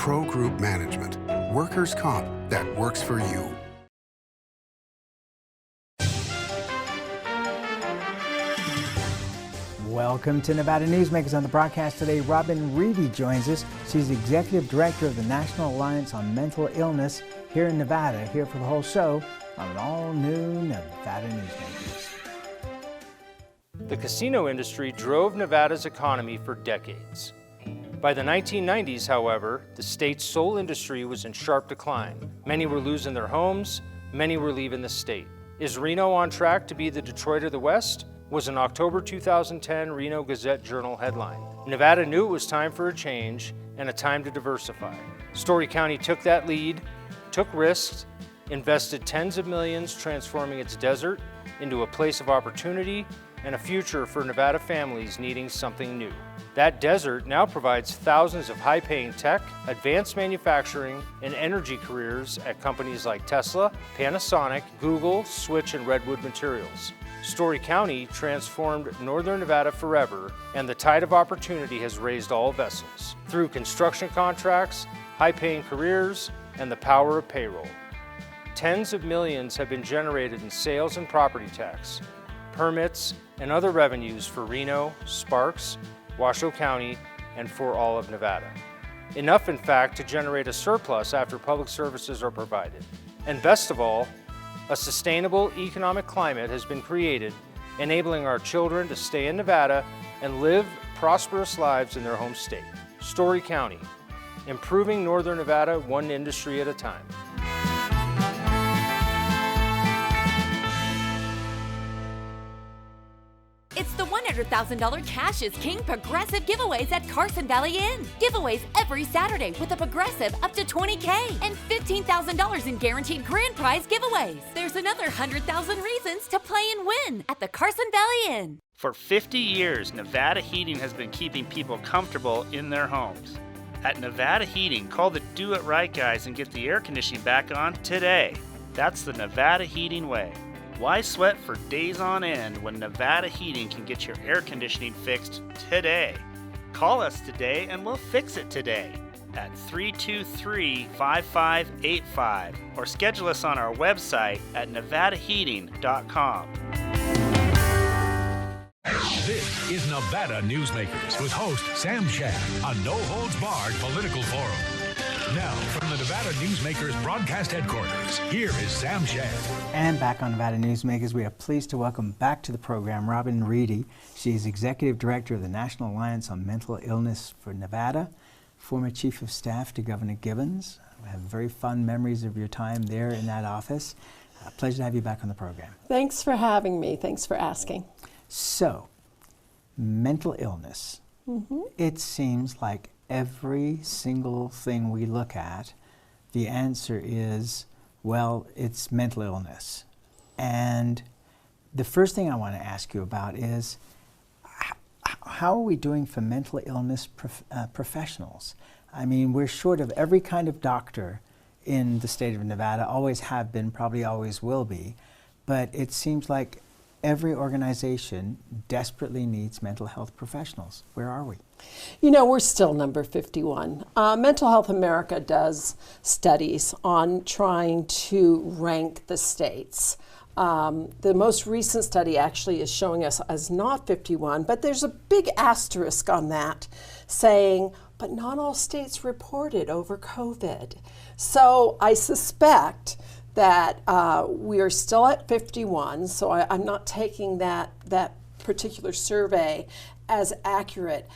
Pro Group Management. Workers' comp that works for you. Welcome to Nevada Newsmakers. On the broadcast today, Robin Reedy joins us. She's Executive Director of the National Alliance on Mental Illness here in Nevada, here for the whole show on an all-new Nevada Newsmakers. The casino industry drove Nevada's economy for decades. By the 1990s, however, the state's sole industry was in sharp decline. Many were losing their homes, many were leaving the state. Is Reno on track to be the Detroit of the West? Was an October 2010 Reno Gazette-Journal headline. Nevada knew it was time for a change and a time to diversify. Story County took that lead, took risks, invested tens of millions transforming its desert into a place of opportunity and a future for Nevada families needing something new. That desert now provides thousands of high-paying tech, advanced manufacturing, and energy careers at companies like Tesla, Panasonic, Google, Switch, and Redwood Materials. Story County transformed Northern Nevada forever, and the tide of opportunity has raised all vessels through construction contracts, high-paying careers, and the power of payroll. Tens of millions have been generated in sales and property tax, permits, and other revenues for Reno, Sparks, Washoe County, and for all of Nevada. Enough, in fact, to generate a surplus after public services are provided. And best of all, a sustainable economic climate has been created, enabling our children to stay in Nevada and live prosperous lives in their home state. Story County, improving Northern Nevada one industry at a time. It's the $100,000 Cash is King Progressive giveaways at Carson Valley Inn. Giveaways every Saturday with a Progressive up to $20K and $15,000 in guaranteed grand prize giveaways. There's another 100,000 reasons to play and win at the Carson Valley Inn. For 50 years, Nevada Heating has been keeping people comfortable in their homes. At Nevada Heating, call the Do It Right guys and get the air conditioning back on today. That's the Nevada Heating way. Why sweat for days on end when Nevada Heating can get your air conditioning fixed today? Call us today and we'll fix it today at 323-5585 or schedule us on our website at nevadaheating.com. This is Nevada Newsmakers with host Sam Shad on No Holds Barred Political Forum. Now, from the Nevada Newsmakers broadcast headquarters, here is Sam Shad. And back on Nevada Newsmakers, we are pleased to welcome back to the program Robin Reedy. She is Executive Director of the National Alliance on Mental Illness for Nevada, former Chief of Staff to Governor Gibbons. I have very fond memories of your time there in that office. A pleasure to have you back on the program. Thanks for having me. Thanks for asking. So, mental illness. It seems like every single thing we look at, the answer is, well, it's mental illness. And the first thing I want to ask you about is, how are we doing for mental illness professionals? I mean, we're short of every kind of doctor in the state of Nevada, always have been, probably always will be, but it seems like every organization desperately needs mental health professionals. Where are we? You know, we're still number 51. Mental Health America does studies on trying to rank the states. The most recent study actually is showing us as not 51, but there's a big asterisk on that saying, but not all states reported over COVID. So I suspect that we are still at 51, so I'm not taking that particular survey as accurate.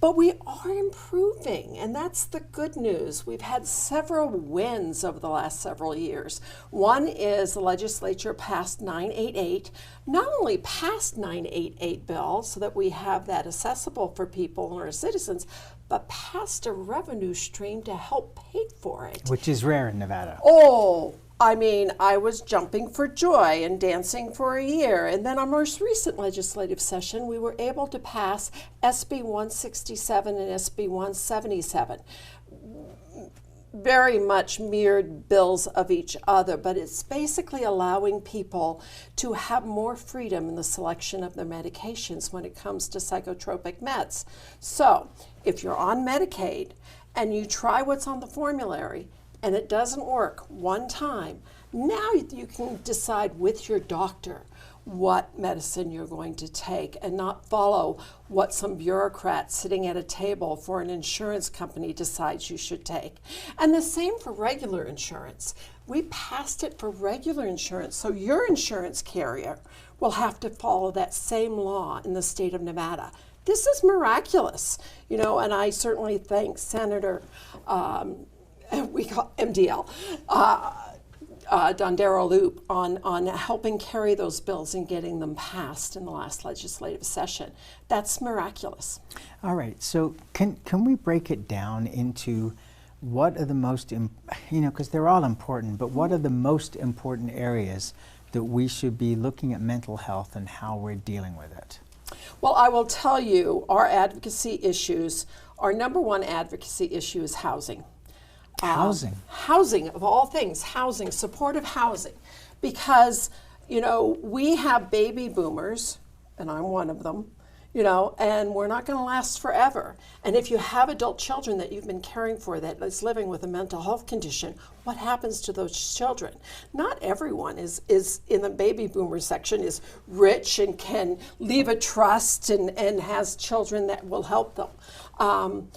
But we are improving, and that's the good news. We've had several wins over the last several years. One is the legislature passed 988, not only passed 988 bill so that we have that accessible for people and our citizens, but passed a revenue stream to help pay for it. Which is rare in Nevada. Oh, I mean, I was jumping for joy and dancing for a year. And then our most recent legislative session, we were able to pass SB 167 and SB 177. Very much mirrored bills of each other, but it's basically allowing people to have more freedom in the selection of their medications when it comes to psychotropic meds. So if you're on Medicaid and you try what's on the formulary and it doesn't work one time, now you can decide with your doctor what medicine you're going to take and not follow what some bureaucrat sitting at a table for an insurance company decides you should take. And the same for regular insurance. We passed it for regular insurance, so your insurance carrier will have to follow that same law in the state of Nevada. This is miraculous, you know, and I certainly thank Senator, we call MDL, Dondero Loop on helping carry those bills and getting them passed in the last legislative session. That's miraculous. All right, so can we break it down into what are the most, you know, because they're all important, but what are the most important areas that we should be looking at mental health and how we're dealing with it? Well, I will tell you, our advocacy issues, our number one advocacy issue is housing. Housing? Housing, of all things, housing, supportive housing. Because, you know, we have baby boomers, and I'm one of them, you know, and we're not going to last forever. And if you have adult children that you've been caring for that is living with a mental health condition, what happens to those children? Not everyone is in the baby boomer section is rich and can leave a trust and has children that will help them.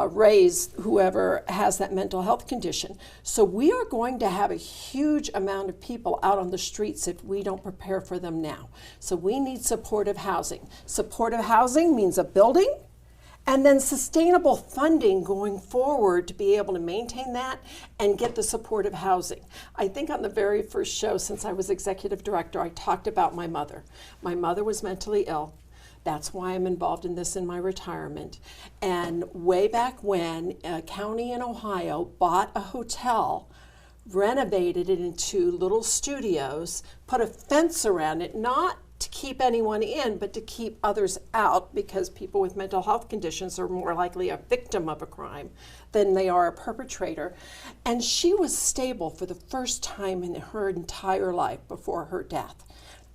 Raise whoever has that mental health condition. So we are going to have a huge amount of people out on the streets if we don't prepare for them now. So we need supportive housing. Supportive housing means a building and then sustainable funding going forward to be able to maintain that and get the supportive housing. I think on the very first show since I was executive director, I talked about my mother. My mother was mentally ill. That's why I'm involved in this in my retirement. And way back when, a county in Ohio bought a hotel, renovated it into little studios, put a fence around it, not to keep anyone in, but to keep others out, because people with mental health conditions are more likely a victim of a crime than they are a perpetrator. And she was stable for the first time in her entire life before her death.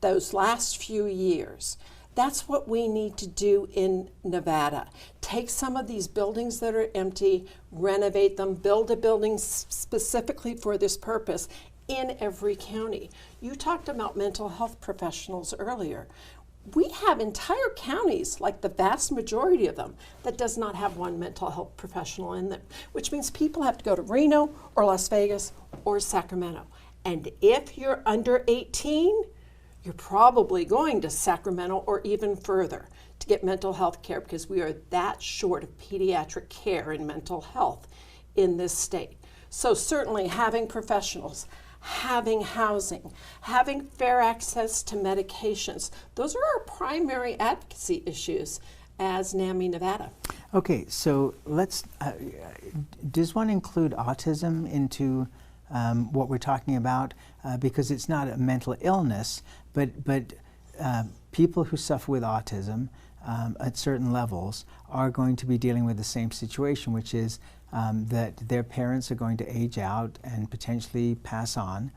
Those last few years, that's what we need to do in Nevada. Take some of these buildings that are empty, renovate them, build a building specifically for this purpose in every county. You talked about mental health professionals earlier. We have entire counties, like the vast majority of them, that does not have one mental health professional in them, which means people have to go to Reno or Las Vegas or Sacramento. And if you're under 18, you're probably going to Sacramento or even further to get mental health care, because we are that short of pediatric care in mental health in this state. So certainly having professionals, having housing, having fair access to medications, those are our primary advocacy issues as NAMI Nevada. Okay, so let's, does one include autism into what we're talking about? Because it's not a mental illness, but people who suffer with autism at certain levels are going to be dealing with the same situation, which is that their parents are going to age out and potentially pass on,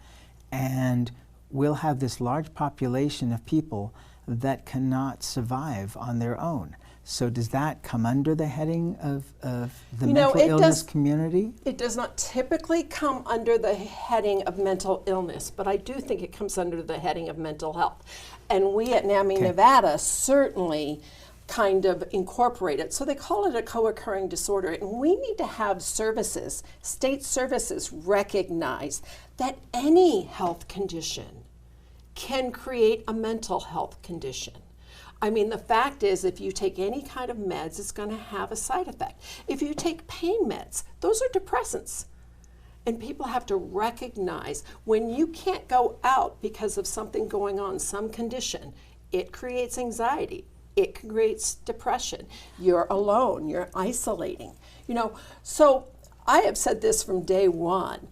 and we'll have this large population of people that cannot survive on their own. So does that come under the heading of the mental illness community? It does not typically come under the heading of mental illness, but I do think it comes under the heading of mental health. And we at NAMI Nevada certainly kind of incorporate it. So they call it a co-occurring disorder. And we need to have services, state services, recognize that any health condition can create a mental health condition. I mean, the fact is, if you take any kind of meds, it's going to have a side effect. If you take pain meds, those are depressants. And people have to recognize when you can't go out because of something going on, some condition, it creates anxiety. It creates depression. You're alone, you're isolating. You know, so I have said this from day one.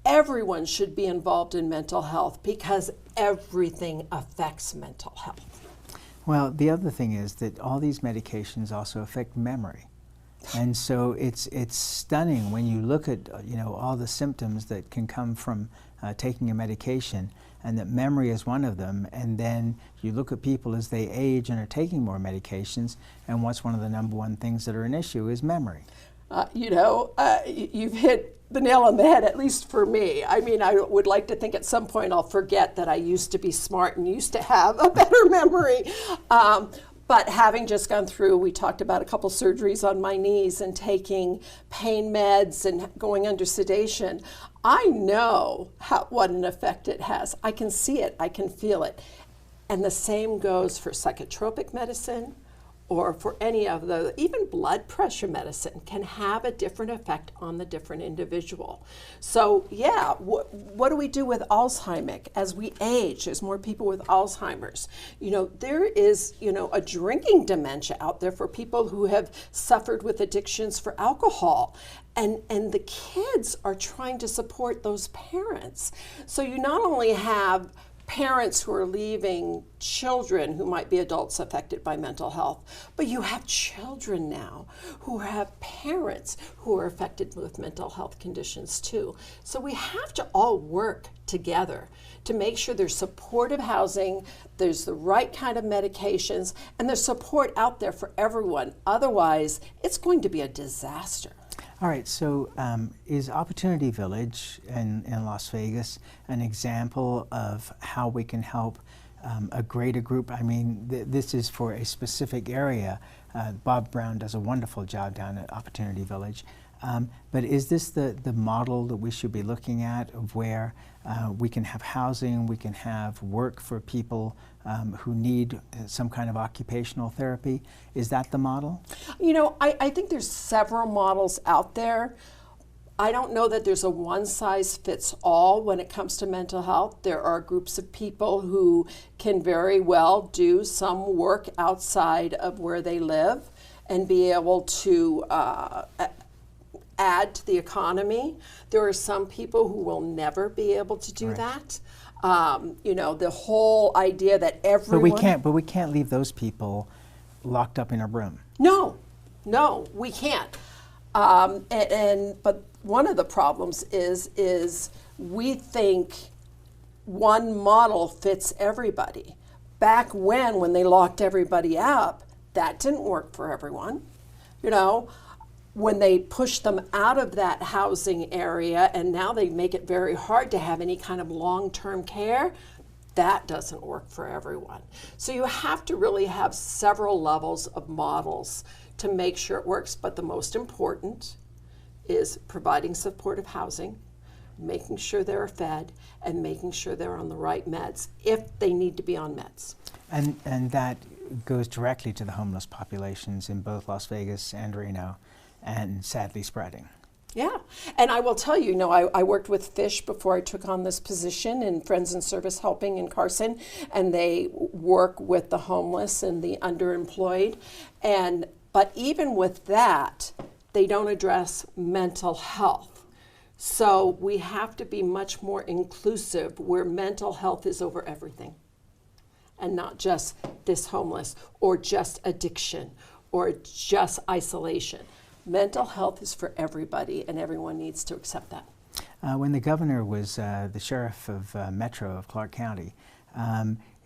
Everyone should be involved in mental health because everything affects mental health. Well, the other thing is that all these medications also affect memory. And so it's stunning when you look at all the symptoms that can come from taking a medication, and that memory is one of them. And then you look at people as they age and are taking more medications, and what's one of the number one things that are an issue is memory. You've hit the nail on the head, at least for me. I mean, I would like to think at some point I'll forget that I used to be smart and used to have a better memory. But having just gone through, we talked about a couple surgeries on my knees and taking pain meds and going under sedation, I know what an effect it has. I can see it, I can feel it. And the same goes for psychotropic medicine, or for any of the, even blood pressure medicine can have a different effect on the different individual. So yeah, what do we do with Alzheimer's? As we age, there's more people with Alzheimer's. There is, a drinking dementia out there for people who have suffered with addictions for alcohol. And the kids are trying to support those parents. So you not only have parents who are leaving children who might be adults affected by mental health, but you have children now who have parents who are affected with mental health conditions too. So we have to all work together to make sure there's supportive housing, there's the right kind of medications, and there's support out there for everyone. Otherwise, it's going to be a disaster. All right, so is Opportunity Village in Las Vegas an example of how we can help a greater group? I mean, this is for a specific area. Bob Brown does a wonderful job down at Opportunity Village. But is this the model that we should be looking at, of where we can have housing, we can have work for people who need some kind of occupational therapy? Is that the model? I think there's several models out there. I don't know that there's a one-size-fits-all when it comes to mental health. There are groups of people who can very well do some work outside of where they live and be able to add to the economy. There are some people who will never be able to do that. The whole idea that everyone... But we can't leave those people locked up in a room. No, we can't. But one of the problems is we think one model fits everybody. Back when they locked everybody up, that didn't work for everyone. When they push them out of that housing area and now they make it very hard to have any kind of long-term care, that doesn't work for everyone. So you have to really have several levels of models to make sure it works. But the most important is providing supportive housing, making sure they're fed, and making sure they're on the right meds if they need to be on meds. And that goes directly to the homeless populations in both Las Vegas and Reno, and sadly spreading. Yeah, and I will tell you, I worked with Fish before I took on this position in Friends and Service Helping in Carson, and they work with the homeless and the underemployed. But even with that, they don't address mental health. So we have to be much more inclusive, where mental health is over everything, and not just this homeless or just addiction or just isolation. Mental health is for everybody, and everyone needs to accept that. When the governor was the sheriff of Metro of Clark County,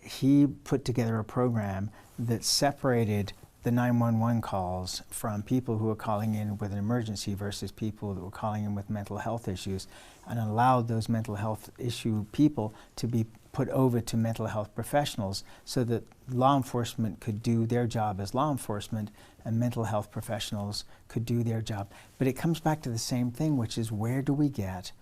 he put together a program that separated the 911 calls from people who were calling in with an emergency versus people that were calling in with mental health issues, and allowed those mental health issue people to be put over to mental health professionals so that law enforcement could do their job as law enforcement and mental health professionals could do their job. But it comes back to the same thing, which is, where do we get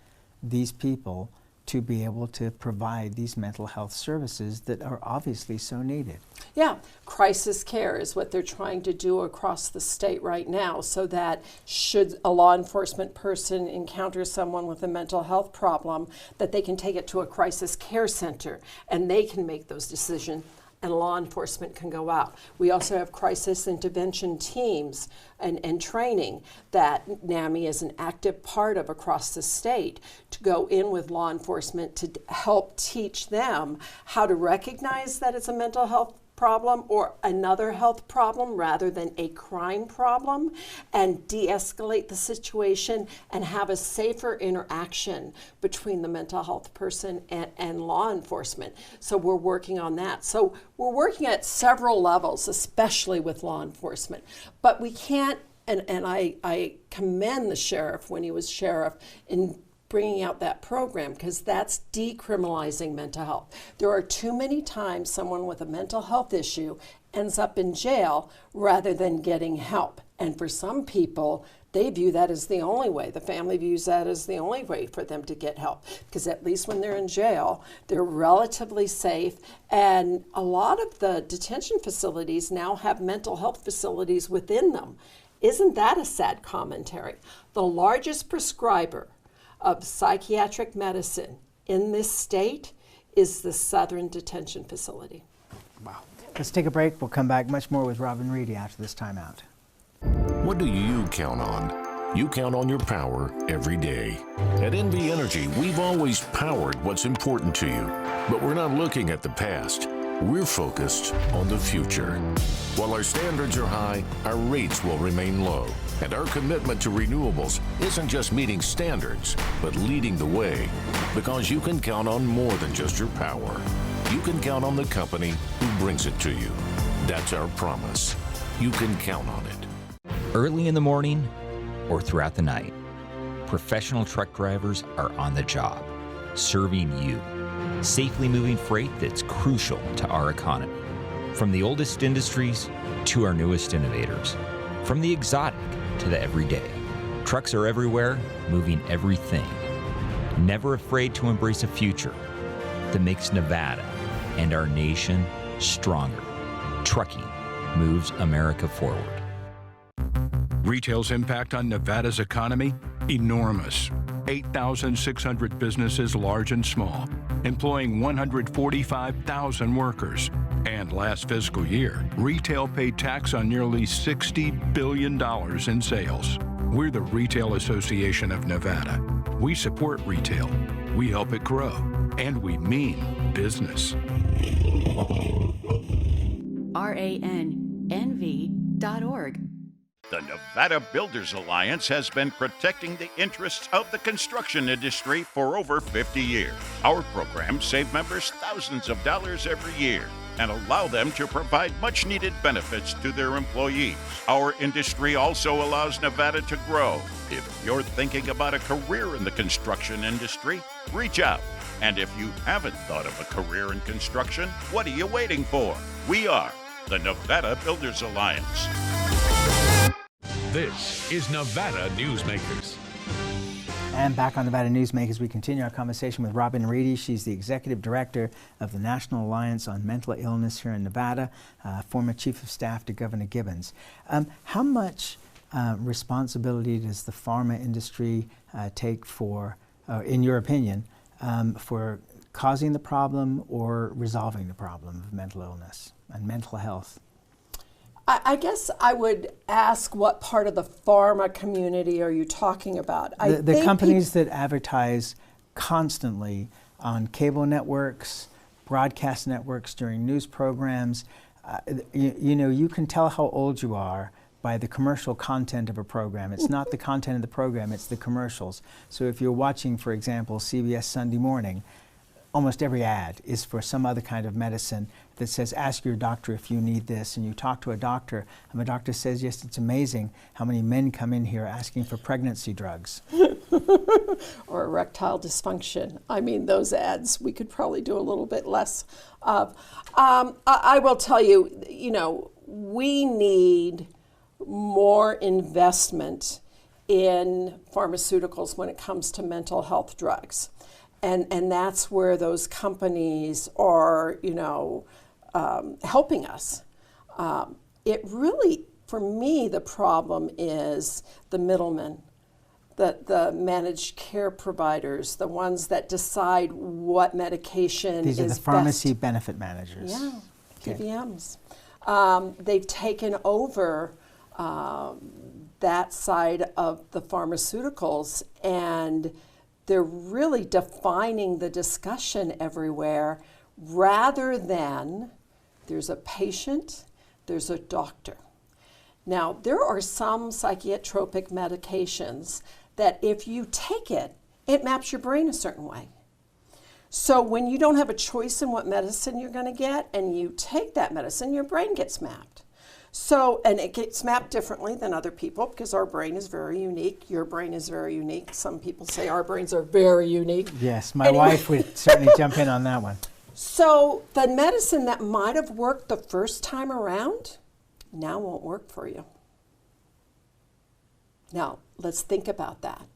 these people to be able to provide these mental health services that are obviously so needed? Yeah, crisis care is what they're trying to do across the state right now, so that should a law enforcement person encounter someone with a mental health problem, that they can take it to a crisis care center and they can make those decisions, and law enforcement can go out. We also have crisis intervention teams and training that NAMI is an active part of across the state, to go in with law enforcement to help teach them how to recognize that it's a mental health problem or another health problem rather than a crime problem, and de-escalate the situation and have a safer interaction between the mental health person and law enforcement. So we're working on that. So we're working at several levels, especially with law enforcement. But we can't And I commend the sheriff when he was sheriff in bringing out that program, because that's decriminalizing mental health. There are too many times someone with a mental health issue ends up in jail rather than getting help. And for some people, they view that as the only way. The family views that as the only way for them to get help, because at least when they're in jail, they're relatively safe. And a lot of the detention facilities now have mental health facilities within them. Isn't that a sad commentary? The largest prescriber of psychiatric medicine in this state is the Southern Detention Facility. Wow. Let's take a break. We'll come back much more with Robin Reedy after this timeout. What do you count on? You count on your power every day. At NV Energy, we've always powered what's important to you, but we're not looking at the past. We're focused on the future. While our standards are high, our rates will remain low. And our commitment to renewables isn't just meeting standards, but leading the way. Because you can count on more than just your power. You can count on the company who brings it to you. That's our promise. You can count on it. Early in the morning or throughout the night, professional truck drivers are on the job, serving you, safely moving freight that's crucial to our economy. From the oldest industries to our newest innovators, from the exotic to the everyday, trucks are everywhere, moving everything. Never afraid to embrace a future that makes Nevada and our nation stronger. Trucking moves America forward. Retail's impact on Nevada's economy? Enormous. 8,600 businesses, large and small, employing 145,000 workers. And last fiscal year, retail paid tax on nearly $60 billion in sales. We're the Retail Association of Nevada. We support retail, we help it grow, and we mean business. RANNV.org. The Nevada Builders Alliance has been protecting the interests of the construction industry for over 50 years. Our programs save members thousands of dollars every year and allow them to provide much-needed benefits to their employees. Our industry also allows Nevada to grow. If you're thinking about a career in the construction industry, reach out. And if you haven't thought of a career in construction, what are you waiting for? We are the Nevada Builders Alliance. This is Nevada Newsmakers. And back on Nevada Newsmakers, we continue our conversation with Robin Reedy. She's the Executive Director of the National Alliance on Mental Illness here in Nevada, former Chief of Staff to Governor Gibbons. How much responsibility does the pharma industry take for, in your opinion, for causing the problem or resolving the problem of mental illness and mental health? I guess I would ask, what part of the pharma community are you talking about? The companies that advertise constantly on cable networks, broadcast networks, during news programs. You know, you can tell how old you are by the commercial content of a program. It's not the content of the program, it's the commercials. So if you're watching, for example, CBS Sunday Morning, almost every ad is for some other kind of medicine that says, ask your doctor if you need this, and you talk to a doctor, and the doctor says, yes, it's amazing how many men come in here asking for pregnancy drugs. Or erectile dysfunction. I mean, those ads we could probably do a little bit less of. I will tell you, you know, we need more investment in pharmaceuticals when it comes to mental health drugs. And that's where those companies are, you know, helping us. It really, for me, the problem is the middlemen, the managed care providers, the ones that decide what medication is best. These are the pharmacy benefit managers. Yeah, Okay. PBMs. They've taken over that side of the pharmaceuticals, and they're really defining the discussion everywhere, rather than there's a patient, there's a doctor. Now, there are some psychotropic medications that if you take it, it maps your brain a certain way. So when you don't have a choice in what medicine you're going to get and you take that medicine, your brain gets mapped. So, and it gets mapped differently than other people because our brain is very unique. Your brain is very unique. Some people say our brains are very unique. Yes, my wife would certainly jump in on that one. So the medicine that might have worked the first time around now won't work for you. Now, let's think about that.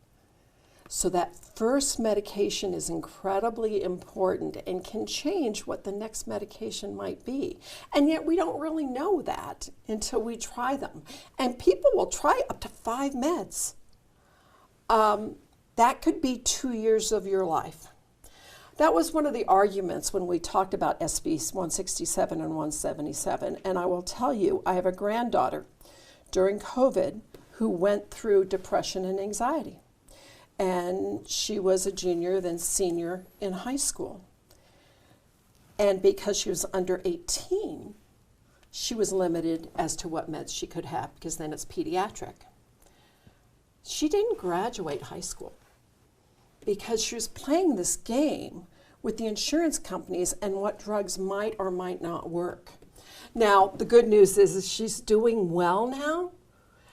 So that first medication is incredibly important and can change what the next medication might be. And yet we don't really know that until we try them. And people will try up to 5 meds. That could be 2 years of your life. That was one of the arguments when we talked about SB 167 and 177. And I will tell you, I have a granddaughter during COVID who went through depression and anxiety. And she was a junior, then senior in high school. And because she was under 18, she was limited as to what meds she could have, because then it's pediatric. She didn't graduate high school because she was playing this game with the insurance companies and what drugs might or might not work. Now, the good news is she's doing well now,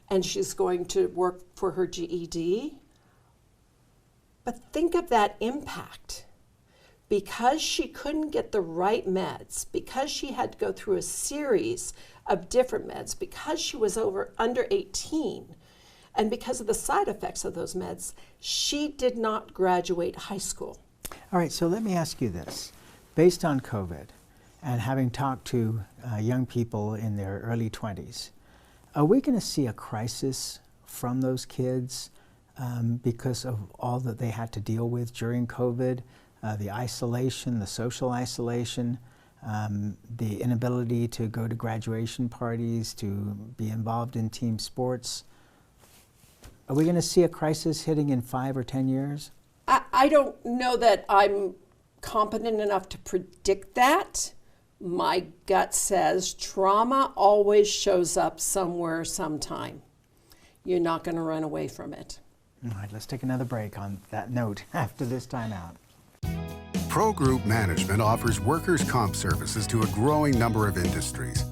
and she's going to work for her GED. But think of that impact. Because she couldn't get the right meds, because she had to go through a series of different meds, because she was under 18, and because of the side effects of those meds, she did not graduate high school. All right, so let me ask you this. Based on COVID and having talked to young people in their early 20s, are we going to see a crisis from those kids because of all that they had to deal with during COVID, the isolation, the social isolation, the inability to go to graduation parties, to be involved in team sports? Are we going to see a crisis hitting in 5 or 10 years? I don't know that I'm competent enough to predict that. My gut says trauma always shows up somewhere, sometime. You're not going to run away from it. All right, let's take another break on that note after this time out. Pro Group Management offers workers' comp services to a growing number of industries.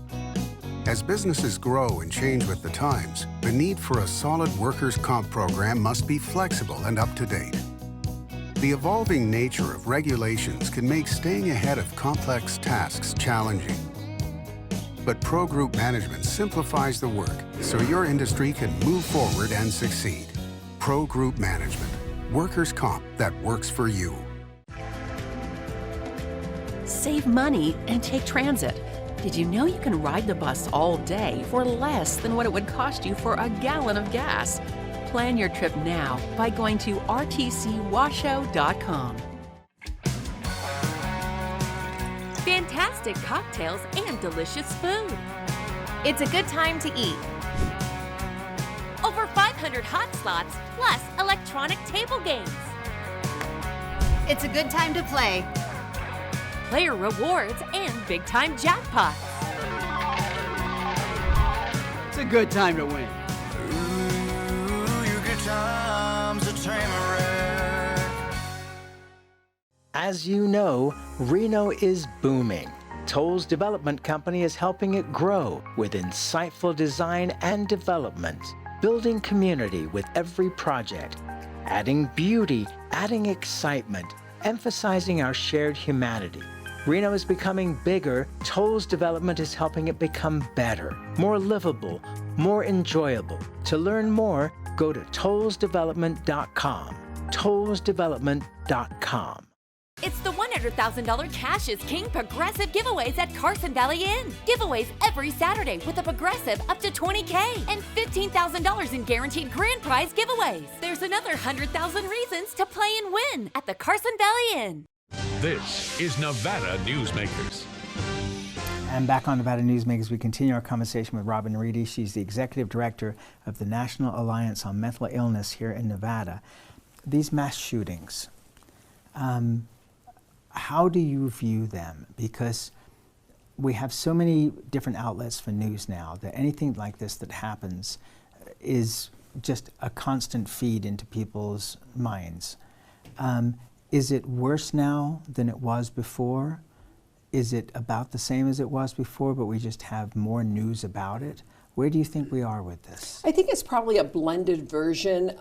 As businesses grow and change with the times, the need for a solid workers' comp program must be flexible and up to date. The evolving nature of regulations can make staying ahead of complex tasks challenging. But Pro Group Management simplifies the work so your industry can move forward and succeed. Pro Group Management, workers' comp that works for you. Save money and take transit. Did you know you can ride the bus all day for less than what it would cost you for a gallon of gas? Plan your trip now by going to rtcwashoe.com. Fantastic cocktails and delicious food. It's a good time to eat. Over 500 hot slots, plus electronic table games. It's a good time to play. Player rewards and big-time jackpots. It's a good time to win. As you know, Reno is booming. Toll's development company is helping it grow with insightful design and development, building community with every project, adding beauty, adding excitement, emphasizing our shared humanity. Reno is becoming bigger. Toll's development is helping it become better, more livable, more enjoyable. To learn more, go to tollsdevelopment.com. tollsdevelopment.com. It's the $100,000 Cash is King Progressive giveaways at Carson Valley Inn. Giveaways every Saturday with a Progressive up to $20K and $15,000 in guaranteed grand prize giveaways. There's another 100,000 reasons to play and win at the Carson Valley Inn. This is Nevada Newsmakers. And back on Nevada Newsmakers, we continue our conversation with Robin Reedy. She's the Executive Director of the National Alliance on Mental Illness here in Nevada. These mass shootings, how do you view them? Because we have so many different outlets for news now that anything like this that happens is just a constant feed into people's minds. Is it worse now than it was before? Is it about the same as it was before, but we just have more news about it? Where do you think we are with this? I think it's probably a blended version.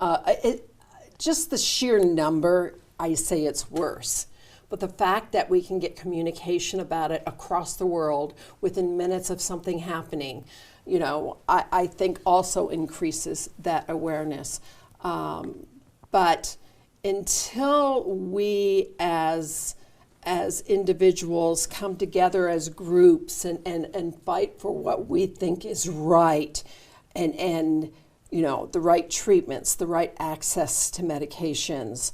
Just the sheer number, I say it's worse. But the fact that we can get communication about it across the world within minutes of something happening, you know, I think also increases that awareness. But until we as individuals come together as groups and fight for what we think is right and you know, the right treatments, the right access to medications,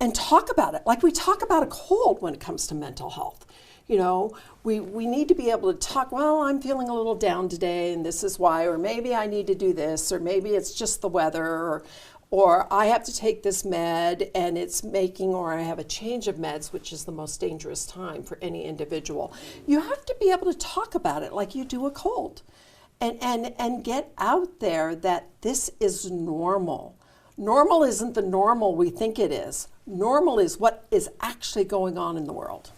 and talk about it like we talk about a cold when it comes to mental health. You know, we need to be able to talk, well, I'm feeling a little down today and this is why, or maybe I need to do this, or maybe it's just the weather, or I have to take this med and it's making, or I have a change of meds, which is the most dangerous time for any individual. You have to be able to talk about it like you do a cold and get out there that this is normal. Normal isn't the normal we think it is. Normal is what is actually going on in the world.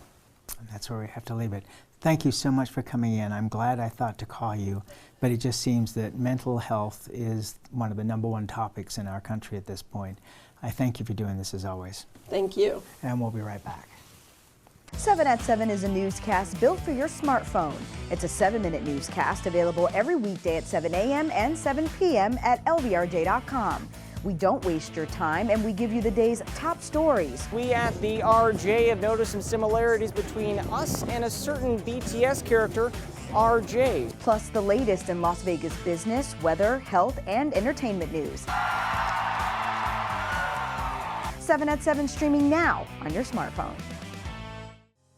And that's where we have to leave it. Thank you so much for coming in. I'm glad I thought to call you, but it just seems that mental health is one of the #1 topics in our country at this point. I thank you for doing this as always. Thank you. And we'll be right back. 7 at 7 is a newscast built for your smartphone. It's a 7-minute newscast available every weekday at 7 a.m. and 7 p.m. at lvrj.com. We don't waste your time, and we give you the day's top stories. We at the RJ have noticed some similarities between us and a certain BTS character, RJ. Plus the latest in Las Vegas business, weather, health, and entertainment news. 7 at 7 streaming now on your smartphone.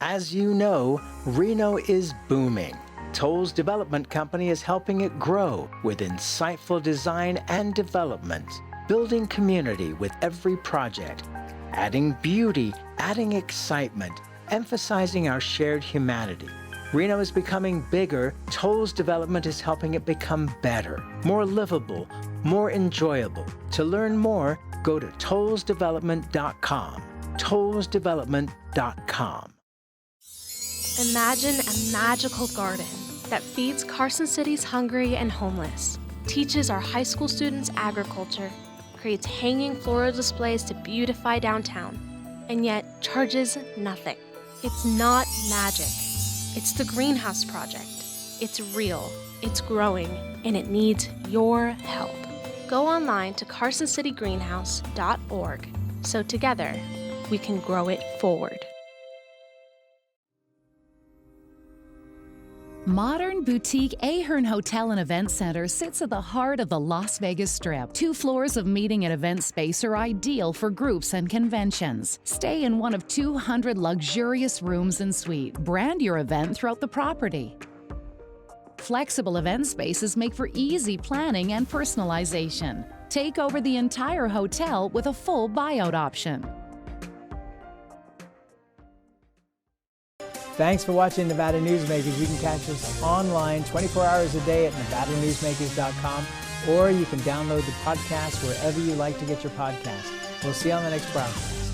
As you know, Reno is booming. Toll's development company is helping it grow with insightful design and development, building community with every project, adding beauty, adding excitement, emphasizing our shared humanity. Reno is becoming bigger. Toll's development is helping it become better, more livable, more enjoyable. To learn more, go to tollsdevelopment.com. tollsdevelopment.com. Imagine a magical garden that feeds Carson City's hungry and homeless, teaches our high school students agriculture, creates hanging floral displays to beautify downtown, and yet charges nothing. It's not magic. It's the Greenhouse Project. It's real, it's growing, and it needs your help. Go online to carsоncitygreenhouse.org so together we can grow it forward. Modern boutique Ahern Hotel and Event Center sits at the heart of the Las Vegas Strip. 2 floors of meeting and event space are ideal for groups and conventions. Stay in one of 200 luxurious rooms and suites. Brand your event throughout the property. Flexible event spaces make for easy planning and personalization. Take over the entire hotel with a full buyout option. Thanks for watching Nevada Newsmakers. You can catch us online 24 hours a day at nevadanewsmakers.com, or you can download the podcast wherever you like to get your podcast. We'll see you on the next broadcast.